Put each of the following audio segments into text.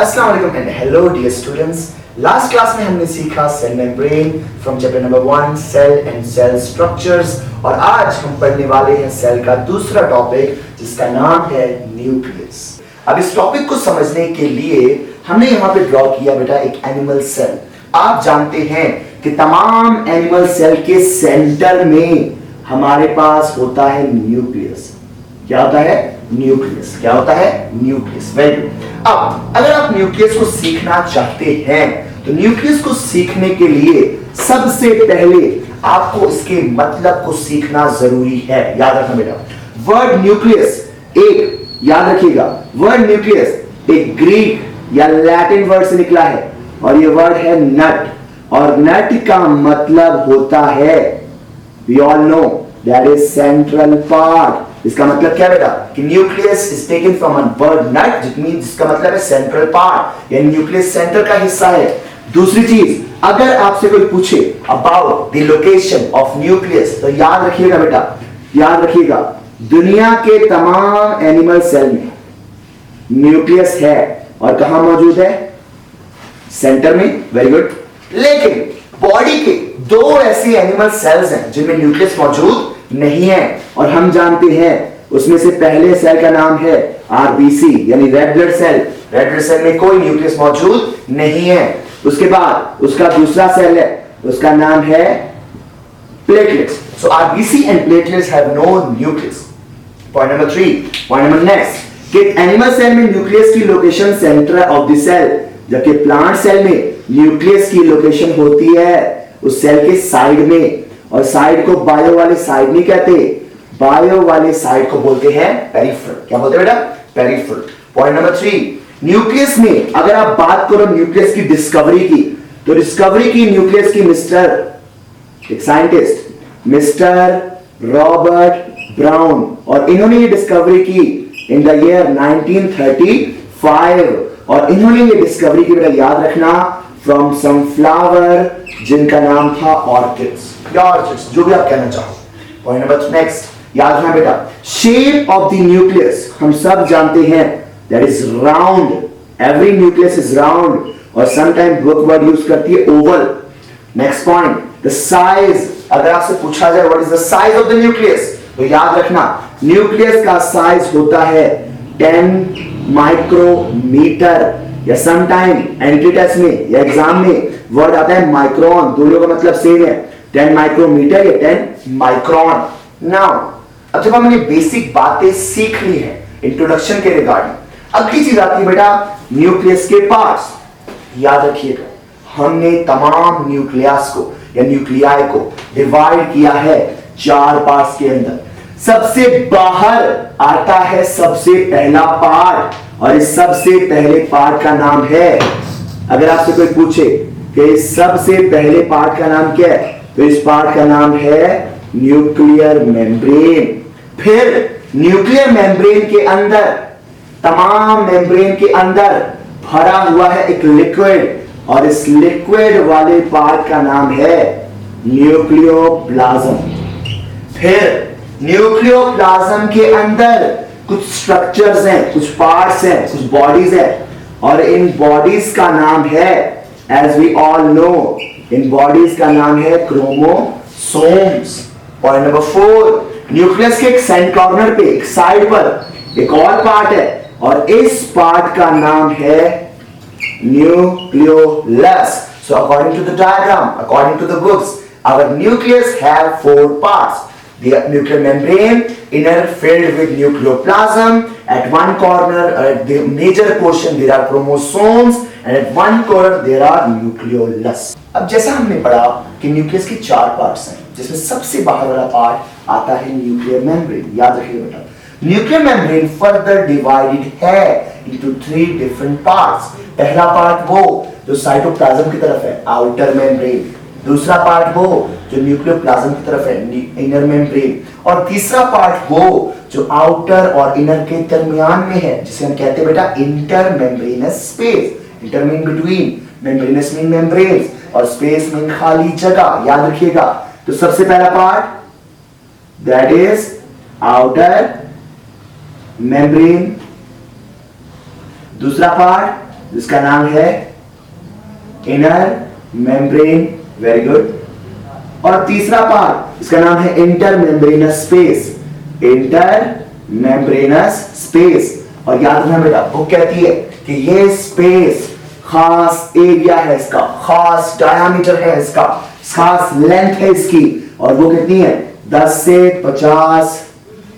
अस्सलाम वालेकुम and hello dear students. Last class में हमने सीखा cell membrane from chapter number 1 cell and cell structures, और आज हम पढ़ने वाले हैं सेल का दूसरा टॉपिक जिसका नाम है न्यूक्लियस। अब इस टॉपिक को समझने के लिए हमने यहाँ पे ड्रॉ किया बेटा एक एनिमल सेल। आप जानते हैं कि तमाम एनिमल सेल के सेंटर में हमारे पास होता है न्यूक्लियस। क्या होता है? न्यूक्लियस। क्या होता है? न्यूक्लियस। Very good. अब अगर आप न्यूक्लियस को सीखना चाहते हैं तो न्यूक्लियस को सीखने के लिए सबसे पहले आपको इसके मतलब को सीखना जरूरी है। याद रखना बेटा, वर्ड न्यूक्लियस एक, याद रखिएगा, वर्ड न्यूक्लियस एक ग्रीक या लैटिन वर्ड से निकला है और ये वर्ड है नट, और नट का मतलब होता है, we all know, that is central part. इसका मतलब क्या बेटा कि nucleus is taken from a word nut, जिसका मतलब है सेंट्रल पार्ट, यानी न्यूक्लियस सेंटर का हिस्सा है। दूसरी चीज, अगर आपसे कोई पूछे about the location of nucleus तो याद रखिएगा बेटा, याद रखिएगा, दुनिया के तमाम एनिमल सेल में न्यूक्लियस है और कहां मौजूद है? सेंटर में। Very good. लेकिन बॉडी के दो ऐसे एनिमल सेल्स हैं जिनमें न्यूक्लियस मौजूद नहीं है, और हम जानते हैं उसमें से पहले सेल का नाम है आरबीसी यानी red blood cell. Red blood cell में कोई न्यूक्लियस मौजूद नहीं है। उसके बाद उसका दूसरा सेल है, उसका नाम है platelets. So RBC and platelets have no nucleus. Point number 3, point number next, कि एनिमल सेल में न्यूक्लियस की location centre of the cell, जबकि प्लांट सेल में न्यूक्लियस की लोकेशन होती है उस सेल के साइड में, और साइड को बायो वाले साइड नहीं कहते, बायो वाले साइड को बोलते हैं पेरिफेरल। क्या बोलते हैं बेटा? पेरिफेरल। पॉइंट नंबर 3, न्यूक्लियस में अगर आप बात करो न्यूक्लियस की डिस्कवरी की, तो डिस्कवरी की न्यूक्लियस की एक साइंटिस्ट मिस्टर रॉबर्ट ब्राउन, और इन्होंने ये डिस्कवरी की इन द ईयर 1935, और इन्होंने ये डिस्कवरी की, बेटा याद रखना, फ्रॉम सम फ्लावर जिनका नाम था ऑर्किड्स या ऑर्चिड्स, जो भी आप कहना चाहो। पॉइंट नंबर नेक्स्ट, याद रखना बेटा, शेप ऑफ द न्यूक्लियस हम सब जानते हैं, that is round. Every nucleus is round, और समटाइम बुक वर्ड यूज करती है Oval. Next point, the size. अगर आपसे पूछा जाए what is the size of the nucleus, तो याद रखना न्यूक्लियस का साइज होता है 10 माइक्रोमीटर, या समटाइम एंट्री टेस्ट में या एग्जाम में वर्ड आता है माइक्रोन, दोनों का मतलब सेम है, 10 माइक्रोमीटर या 10 माइक्रोन। नाउ अब जब हमने बेसिक बातें सीख ली है इंट्रोडक्शन के रिगार्डिंग, अगली चीज आती है बेटा न्यूक्लियस के पार्ट्स। याद रखिएगा, हमने तमाम न्यूक्लियस को या न्यूक्लियाई को डिवाइड किया है 4 पार्ट्स के अंदर। सबसे बाहर आता है सबसे पहला पार्ट, और इस सबसे पहले पार्ट का नाम है, अगर आपसे कोई पूछे कि इस सबसे पहले पार्ट का नाम क्या है, तो इस पार्ट का नाम है न्यूक्लियर मेम्ब्रेन। फिर न्यूक्लियर मेम्ब्रेन के अंदर, तमाम मेम्ब्रेन के अंदर भरा हुआ है एक लिक्विड, और इस लिक्विड वाले पार्ट का नाम है न्यूक्लियोप्लाज्म। फिर न्यूक्लियोप्लाज्म के अंदर कुछ स्ट्रक्चर्स हैं, कुछ पार्ट्स हैं, कुछ बॉडीज हैं, और इन बॉडीज का नाम है, एज वी ऑल नो, इन बॉडीज का नाम है क्रोमोसोम्स। पॉइंट नंबर 4, न्यूक्लियस के एक सेंटर कॉर्नर पे, एक साइड पर एक और पार्ट है, और इस पार्ट का नाम है nucleolus. So according to the diagram, according to the books, our nucleus have 4 parts. The nuclear membrane, inner filled with nucleoplasm. At one corner, at the major portion, there are chromosomes, and at one corner there are nucleolus. अब जैसा हमने पढ़ा कि nucleus के 4 parts हैं, जिसमें सबसे बाहर वाला पार्ट आता है न्यूक्लियर मेम्ब्रेन। याद रखिएगा बेटा, न्यूक्लियर मेम्ब्रेन फर्दर डिवाइडेड है into 3 different parts. पहला पार्ट वो जो साइटोप्लाज्म की तरफ है, आउटर मेम्ब्रेन। दूसरा पार्ट वो जो न्यूक्लियोप्लाज्म की तरफ है, इनर मेम्ब्रेन। और तीसरा पार्ट वो जो आउटर और इनर के दरमियान में है, जिसे हम कहते हैं बेटा inter membranes space. Inter mean between, membranes mean membranes, और स्पेस मीन खाली जगह। याद रखिएगा, तो सबसे पहला part that is outer membrane, दूसरा पार्ट जिसका नाम है इनर मेम्ब्रेन, वेरी गुड। और तीसरा पार्ट इसका नाम है inter membranes space, inter membranes space. और याद रखना बेटा, वो कहती है कि ये स्पेस खास एरिया है इसका, खास डायमीटर है इसका, खास लेंथ है इसकी, और वो कितनी है 10 से 50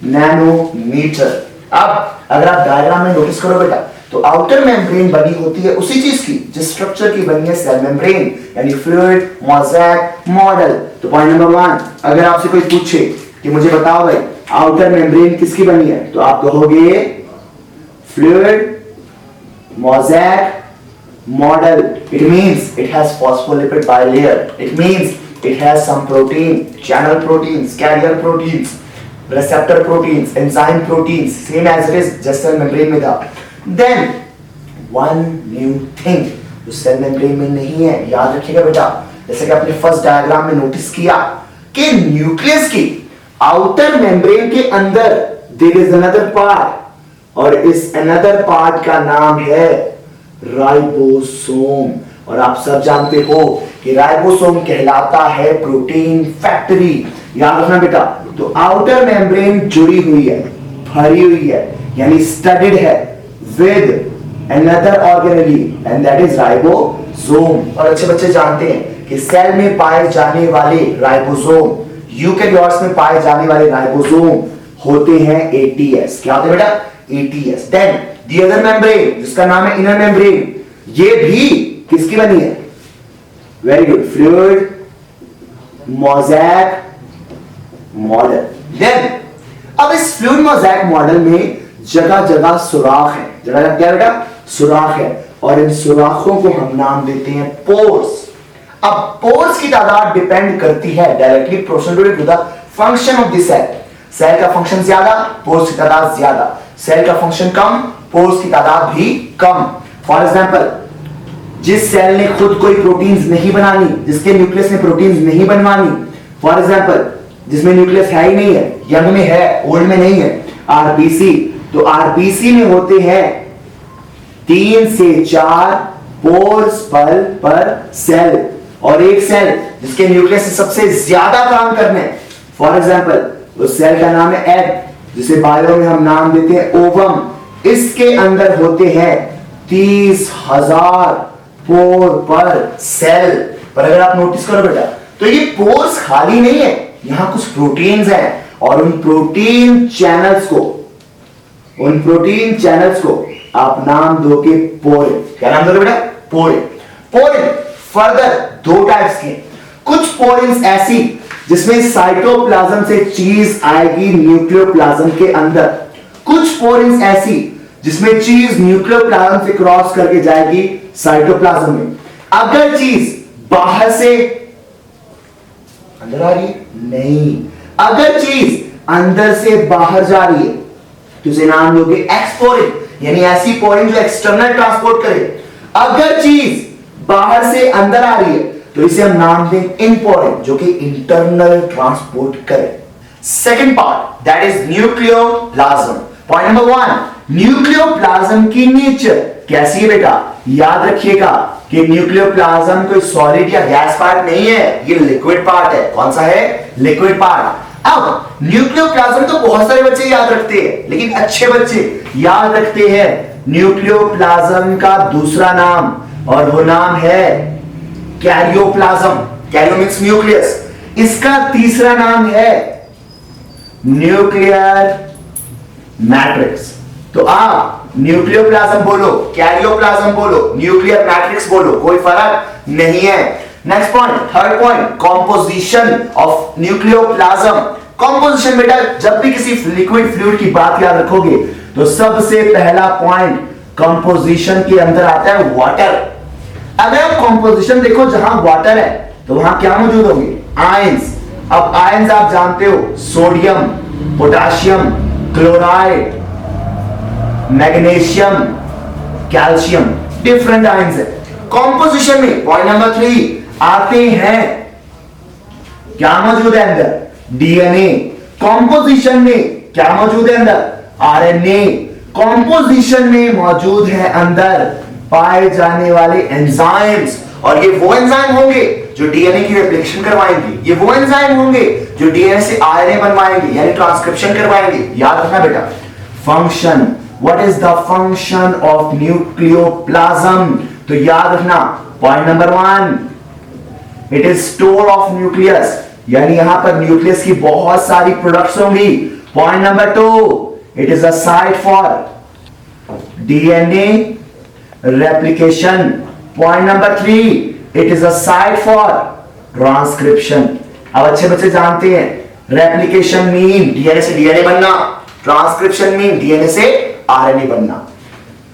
नैनोमीटर। अब अगर आप डायग्राम में नोटिस करो बेटा, तो आउटर मेम्ब्रेन बनी होती है उसी चीज की जिस स्ट्रक्चर की बनी है सेल मेम्ब्रेन, यानी फ्लूइड मोज़ेक मॉडल। तो पॉइंट नंबर 1, अगर आपसे कोई पूछे कि मुझे बताओ भाई आउटर मेम्ब्रेन किसकी बनी है, तो आप कहोगे fluid mosaic model. It means it has phospholipid bilayer. It means it has some protein, channel proteins, carrier proteins, receptor proteins, enzyme proteins, same as it is just cell membrane में था. Then one new thing जो cell membrane में नहीं है, याद रखिएगा बेटा, जैसे कि आपने फर्स्ट डायग्राम में नोटिस किया कि न्यूक्लियस की आउटर मेम्ब्रेन के अंदर there is another part, और इस another part का नाम है राइबोसोम। और आप सब जानते हो कि राइबोसोम कहलाता है प्रोटीन फैक्ट्री। याद रखना बेटा, तो आउटर मेम्ब्रेन जुड़ी हुई है, भरी हुई है, यानी स्टडीड है with another organelle and that is ribosome. और अच्छे बच्चे जानते हैं कि सेल में पाए जाने वाले राइबोसोम, यूकेरियोट्स में पाए जाने वाले राइबोसोम होते हैं एटीएस। क्या होते हैं बेटा? एटीएस। देन दी अदर मेम्ब्रेन जिसका नाम है इनर मेम्ब्रेन, ये भी किसकी बनी है? Very good, fluid mosaic model. Then अब इस फ्लूइड मोज़ेक मॉडल में जगह जगह सुराख है, जगह जगह क्या बेटा? सुराख है, और इन सुराखों को हम नाम देते हैं पोर्स। अब पोर्स की तादाद डिपेंड करती है directly proportional to the function of the cell. Cell का फंक्शन ज्यादा, पोर्स की तादाद ज्यादा, सेल का फंक्शन कम, पोर्स की तादाद भी कम। फॉर एग्जांपल, जिस सेल ने खुद कोई प्रोटीन्स नहीं बनानी, जिसके न्यूक्लियस ने प्रोटीन्स नहीं बनवानी, फॉर एग्जांपल जिसमें न्यूक्लियस है ही नहीं है, यंग में है ओल्ड में नहीं है, आरबीसी, तो आरबीसी में होते हैं 3 से 4 पोर्स पर सेल, और एक सेल जिसके न्यूक्लियस से सबसे ज्यादा काम करने, फॉर एग्जांपल उस सेल का नाम है एग, जिसे बायो में हम नाम देते हैं ओवम। इसके अंदर होते हैं 30,000 पोर पर सेल। पर अगर आप नोटिस करो बेटा, तो ये पोर्स खाली नहीं है, यहां कुछ प्रोटीन्स हैं, और उन प्रोटीन चैनल्स को आप नाम दोगे पोरिन। क्या नाम दोगे बेटा? पोरिन। पोरिन फर्दर 2 टाइप्स के, कुछ पोरिन्स ऐसी जिसमें साइटोप्लाज्म से चीज आएगी न्यूक्लियोप्लाज्म के अंदर, कुछ पोरिन्स ऐसी जिसमें चीज न्यूक्लियोप्लाज्म से क्रॉस करके जाएगी साइटोप्लाज्म में। अगर चीज बाहर से अंदर आ रही है, नहीं, अगर चीज अंदर से बाहर जा रही है तो इसे नाम दोगे एक्सपोरिन, यानी ऐसी पोरिन जो एक्सटर्नल ट्रांसपोर्ट करे। अगर चीज बाहर से अंदर आ रही है तो इसे हम नाम दें इनपोरिन, जो कि इंटरनल ट्रांसपोर्ट करे। Second part that is nucleoplasm. Point number 1, nucleoplasm की नेचर कैसी है बेटा? याद रखिएगा कि न्यूक्लियोप्लाज्म कोई सॉलिड या गैस पार्ट नहीं है, ये लिक्विड पार्ट है। कौन सा है? Liquid part. अब न्यूक्लियोप्लाज्म तो बहुत सारे बच्चे याद रखते हैं, लेकिन अच्छे बच्चे याद रखते हैं न्यूक्लियोप्लाज्म का दूसरा नाम, और वो नाम है कैरियोप्लाज्म। Cairo means nucleus. इसका तीसरा नाम है न्यूक्लियर मैट्रिक्स। तो आप न्यूक्लियोप्लाज्म बोलो, कैरियोप्लाज्म बोलो, न्यूक्लियर मैट्रिक्स बोलो, कोई फर्क नहीं है। Next point, third point, composition of nucleoplasm. Composition बेटा, जब भी किसी लिक्विड फ्लूइड की बात याद रखोगे तो सबसे पहला पॉइंट कंपोजिशन के अंदर आता है वाटर। अगर आप कंपोजिशन देखो, जहां वाटर है तो वहां क्या मौजूद होंगे? आयंस। अब आयंस आप जानते हो, sodium, potassium, chloride, magnesium, calcium, different ions है। कंपोजिशन में पॉइंट नंबर 3 आते हैं, क्या मौजूद है अंदर? डीएनए। कंपोजिशन में क्या मौजूद है अंदर? आरएनए। कंपोजिशन में मौजूद है अंदर पाए जाने वाले एंजाइम्स, और ये वो एंजाइम होंगे जो डीएनए की रेप्लिकेशन करवाएंगे, ये वो एंजाइम होंगे जो डीएनए से आरएनए बनवाएंगे यानी ट्रांसक्रिप्शन करवाएंगे। याद रखना बेटा। Function, what is the function of nucleoplasm? तो याद रखना point number 1, it is store of nucleus, यानी यहां पर न्यूक्लियस की बहुत सारी प्रोडक्ट्स होंगी। Point number 2, it is a site for DNA replication. Point number 3, it is a site for transcription. अब अच्छे बच्चे जानते हैं रेप्लिकेशन मीन डीएनए से डीएनए बनना, ट्रांसक्रिप्शन मीन डीएनए से आरएनए बनना।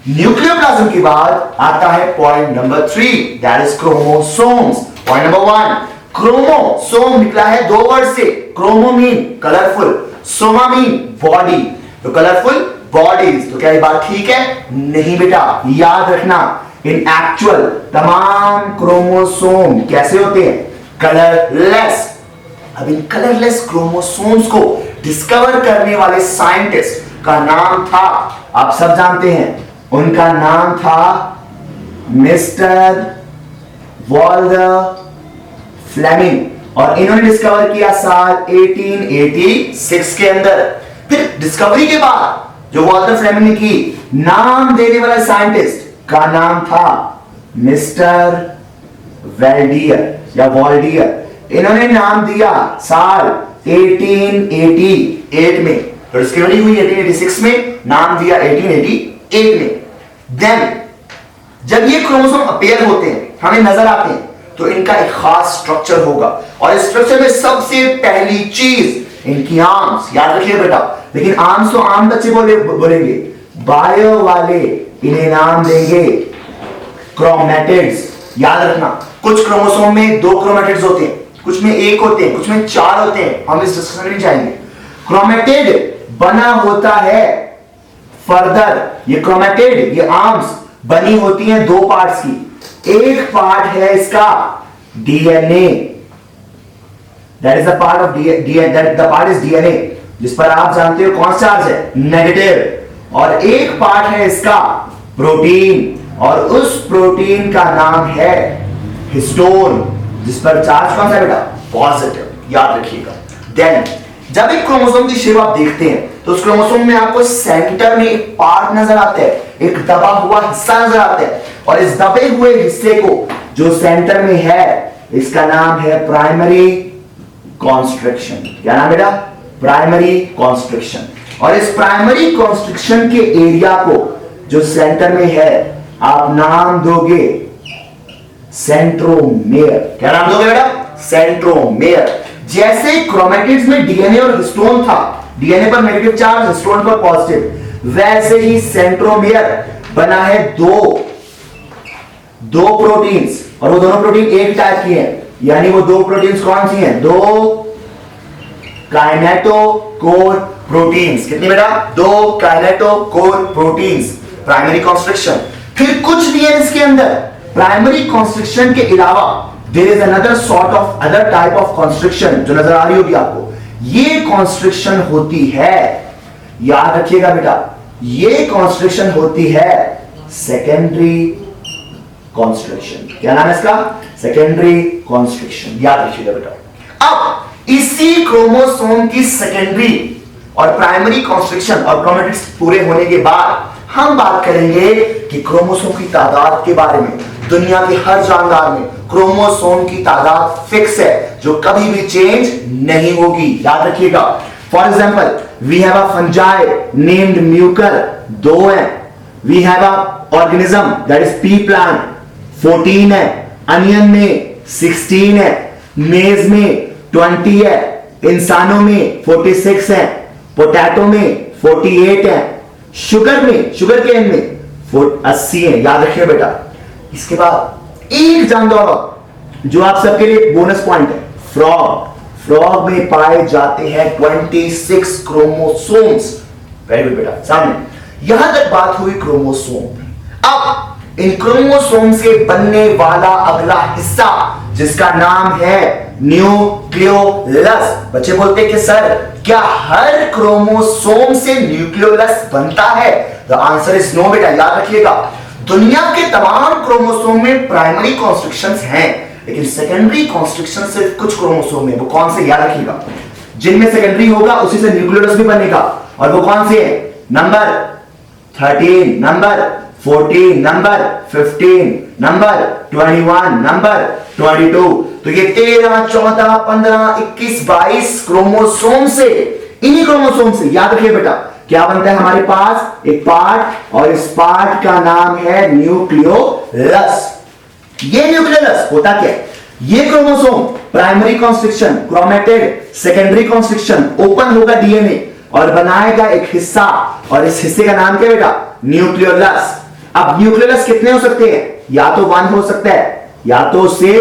न्यूक्लियोप्लाज्म के बाद आता है point number 3, that is chromosomes. Point number 1, chromosome निकला है दो वर्ड से, chromo mean colourful, soma mean body, तो कलरफुल बॉडीज। तो क्या ये बात ठीक है? नहीं बेटा, याद रखना इन एक्चुअल तमाम क्रोमोसोम कैसे होते हैं? कलरलेस। अब इन कलरलेस क्रोमोसोम्स को डिस्कवर करने वाले साइंटिस्ट का नाम था, आप सब जानते हैं, उनका नाम था मिस्टर वॉल्टर फ्लेमिंग, और इन्होंने डिस्कवर किया साल 1886 के अंदर। फिर डिस्कवरी के बाद जो वॉल्टर फ्लेमिंग ने की, नाम देने वाला साइंटिस्ट का नाम था मिस्टर वेल्डियर या वॉल्डियर। इन्होंने नाम दिया साल 1888 में, तो डिस्कवरी हुई 1886 में, नाम दिया 1888 में। देन जब ये क्रोमोसोम अपीयर होते हैं, हमें नजर आते हैं, तो इनका एक खास स्ट्रक्चर होगा, और इस स्ट्रक्चर में सबसे पहली चीज इनकी आर्म्स। याद रखिए बेटा, लेकिन आर्म्स तो आम बच्चे बोलेंगे, बायो वाले इन्हें नाम देंगे क्रोमैटिड्स। याद रखना कुछ क्रोमोसोम में 2 क्रोमैटिड्स होते हैं, कुछ में 1 होते हैं, कुछ में 4 होते हैं, हम इस डिस्कशन में नहीं जाएंगे। क्रोमैटिड बना होता है फर्दर, ये क्रोमैटिड, ये आर्म्स बनी होती हैं 2 पार्ट्स की। एक पार्ट है इसका DNA, that is the part of DNA, that the part is DNA, जिस पर आप जानते हो कौन सा चार्ज है? नेगेटिव। और एक पार्ट है इसका प्रोटीन, और उस प्रोटीन का नाम है हिस्टोन, जिस पर चार्ज कौन सा है बेटा? पॉजिटिव। याद रखिएगा। देन जब एक क्रोमोसोम की शेप आप देखते हैं, तो उस क्रोमोसोम में आपको सेंटर में एक पार्ट नजर आता है, एक दबा हुआ हिस्सा नजर आता है, और इस दबे हुए हिस्से को जो सेंटर में है, इसका नाम है प्राइमरी कॉन्स्ट्रिक्शन। क्या नाम बेटा? Primary constriction. और इस प्राइमरी कॉन्स्ट्रिक्शन के एरिया को जो सेंटर में है, आप नाम दोगे सेंट्रोमेयर। क्या नाम दोगे बेटा? सेंट्रोमेयर। जैसे क्रोमैटिड्स में डीएनए और हिस्टोन था, डीएनए पर नेगेटिव चार्ज, हिस्टोन पर पॉजिटिव, वैसे ही सेंट्रोमेयर बना है दो प्रोटीन्स, और वो दोनों प्रोटीन एक टाइप की हैं, यानी वो 2 प्रोटीन्स कौन सी हैं? 2 काइनेटोकोर प्रोटीन्स। कितनी बेटा? 2 काइनेटोकोर प्रोटीन्स, प्राइमरी कॉन्स्ट्रिक्शन। फिर कुछ डीएनए के अंदर प्राइमरी कॉन्स्ट्रिक्शन के अलावा there is another sort of other type of constriction जो नजर आ रही होगी आपको। ये कॉन्स्ट्रिक्शन होती है, याद रखिएगा बेटा, ये कॉन्स्ट्रिक्शन होती है सेकेंडरी कॉन्स्ट्रिक्शन। क्या नाम है इसका? Secondary constriction. याद रखिएगा बेटा। अब इसी क्रोमोसोम की सेकेंडरी और प्राइमरी कॉन्स्ट्रिक्शन और क्रोमैटिड्स पूरे होने के बाद हम बात करेंगे कि क्रोमोसोम की तादाद के बारे में। दुनिया के हर जानदार में क्रोमोसोम की तादाद फिक्स है, जो कभी भी चेंज नहीं होगी। याद रखिएगा। For example, we have a fungi named mucor, 2 है। We have a organism that is pea plant, 14 है। अनियन में 16 है। मेज में 20 है। इंसानों में 46 है। पोटैटो में 48 है। शुगर केन में 80 है। याद रखिए बेटा। इसके बाद एक जानदार जो आप सबके लिए बोनस पॉइंट है, फ्रॉग में पाए जाते हैं 26 क्रोमोसोम्स। वेरी गुड बेटा। सामने यहां तक बात हुई क्रोमोसोम। अब इन क्रोमोसोम से बनने वाला अगला हिस्सा जिसका नाम है न्यूक्लियोलस। बच्चे बोलते हैं कि सर क्या हर क्रोमोसोम से न्यूक्लियोलस बनता है? द आंसर इज नो बेटा। याद रखिएगा, दुनिया के तमाम क्रोमोसोम में प्राइमरी कॉन्स्ट्रिक्शंस हैं, लेकिन सेकेंडरी कॉन्स्ट्रिक्शन सिर्फ कुछ क्रोमोसोम में। वो कौन से याद रखिएगा, जिनमें सेकेंडरी होगा उसी से न्यूक्लियोलस भी बनेगा। और वो कौन से है? Number 13, number 14, number 15, number 21, number 22। तो ये 13, 14, 15, 21, 22 क्रोमोसोम से, इन्हीं क्रोमोसोम से याद रखिए बेटा क्या बनता है हमारे पास एक पार्ट, और इस पार्ट का नाम है न्यूक्लियोलस। ये न्यूक्लियोलस होता क्या है? ये chromosome primary constriction, chromatid, secondary constriction, open होगा डीएनए और बनाएगा एक हिस्सा, और इस हिस्से का नाम क्या बेटा? न्यूक्लियोलस। अब न्यूक्लियोलस कितने हो सकते हैं? या तो 1 हो सकता है, या तो उससे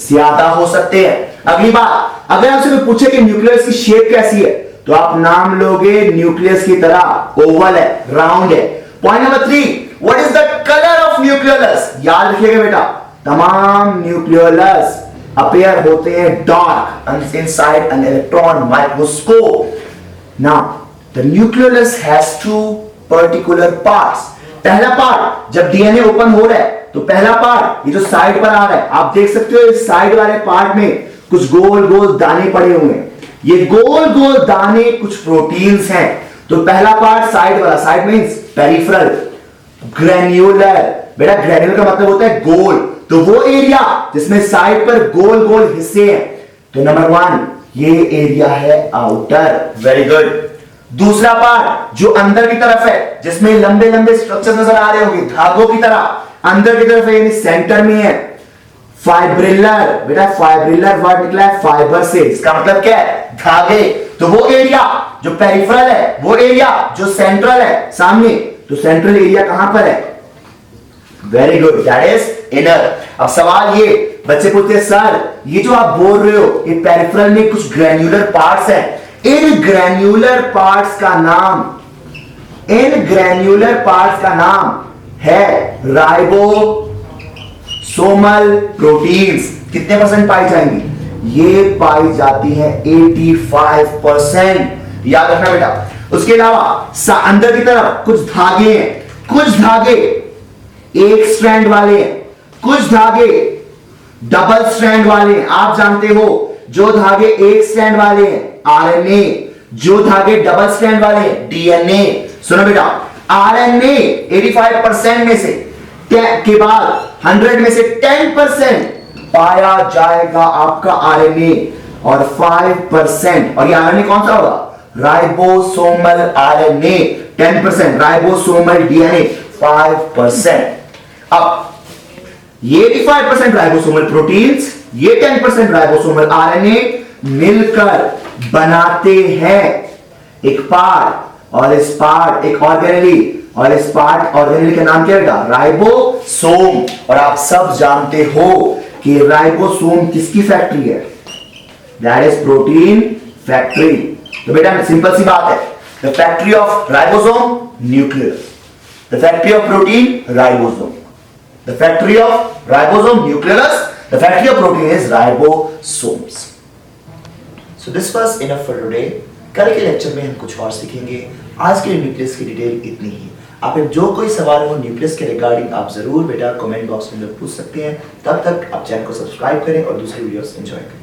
ज्यादा हो सकते हैं। अगली बात, अगर आपसे कोई पूछे कि न्यूक्लियस की शेप कैसी है, तो आप नाम लोगे न्यूक्लियस की तरह, ओवल है, राउंड है। Point number 3, what is the colour of nucleolus? याद रखिएगा बेटा, तमाम न्यूक्लियोलस अपीयर होते हैं dark inside an electron microscope. Now the nucleolus has 2 particular parts. पहला पार्ट, जब डीएनए ओपन हो रहा है तो पहला पार्ट ये जो साइड पर आ रहा है, आप देख सकते हो इस साइड वाले पार्ट में कुछ गोल गोल दाने पड़े हुए हैं। ये गोल गोल दाने कुछ प्रोटीन्स हैं। तो पहला पार्ट साइड वाला, साइड मींस पेरिफेरल, ग्रेन्युलर। बेटा ग्रेन्युलर का मतलब होता है गोल, तो वो एरिया जिसमें साइड पर गोल गोल हिस्से हैं। तो नंबर 1 ये एरिया है आउटर। Very good. दूसरा पार्ट जो अंदर की तरफ है, जिसमें लंबे लंबे स्ट्रक्चर नजर आ रहे होंगे धागों की तरह, अंदर की तरफ है यानी सेंटर में है, फाइब्रिलर। बेटा फाइब्रिलर वर्ड निकला है फाइबर से, इसका मतलब क्या है? धागे। तो वो एरिया जो पेरिफेरल है, वो एरिया जो सेंट्रल है सामने, तो सेंट्रल एरिया कहां पर है? Very good, that is inner. अब सवाल ये बच्चे पूछते हैं सर ये जो आप बोल रहे हो ये पेरिफेरल में कुछ ग्रैन्युलर पार्ट्स हैं, इन ग्रैन्युलर पार्ट्स का नाम, इन ग्रैन्युलर पार्ट्स का नाम है राइबोसोमल प्रोटीन्स। कितने परसेंट पाई जाएंगी? ये पाई जाती है 85%। याद रखना बेटा। उसके अलावा अंदर की तरफ कुछ धागे हैं, कुछ धागे एक स्ट्रैंड वाले हैं, कुछ धागे डबल स्ट्रैंड वाले हैं। आप जानते हो जो धागे एक स्ट्रैंड वाले हैं आरएनए, जो धागे डबल स्ट्रैंड वाले हैं डीएनए। सुनो बेटा, आरएनए 85% में से के बाद 100 में से 10% पाया जाएगा आपका आरएनए, और 5%, और ये आरएनए कौन सा होगा? Ribosomal RNA 10%, ribosomal DNA 5%। अब ये 85% राइबोसोमल प्रोटीन्स, ये 10% राइबोसोमल आरएनए मिलकर बनाते हैं एक पार्ट, और इस पार्ट एक ऑर्गेनेली, और इस पार्ट ऑर्गेनेली का नाम क्या है? राइबोसोम। और आप सब जानते हो कि राइबोसोम किसकी फैक्ट्री है? That is protein factory. तो बेटा सिंपल सी बात है, the factory of ribosome nucleus, the factory of protein ribosome, the factory of ribosome nucleus, the factory of protein is ribosomes. So this was enough for today. कल के lecture में हम कुछ और सीखेंगे। आज के न्यूक्लियस की डिटेल इतनी ही। आप जो कोई सवाल हो न्यूक्लियस के रिगार्डिंग आप जरूर बेटा कमेंट बॉक्स में पूछ सकते हैं। तब तक आप चैनल को सब्सक्राइब करें और दूसरी वीडियोस एंजॉय करें।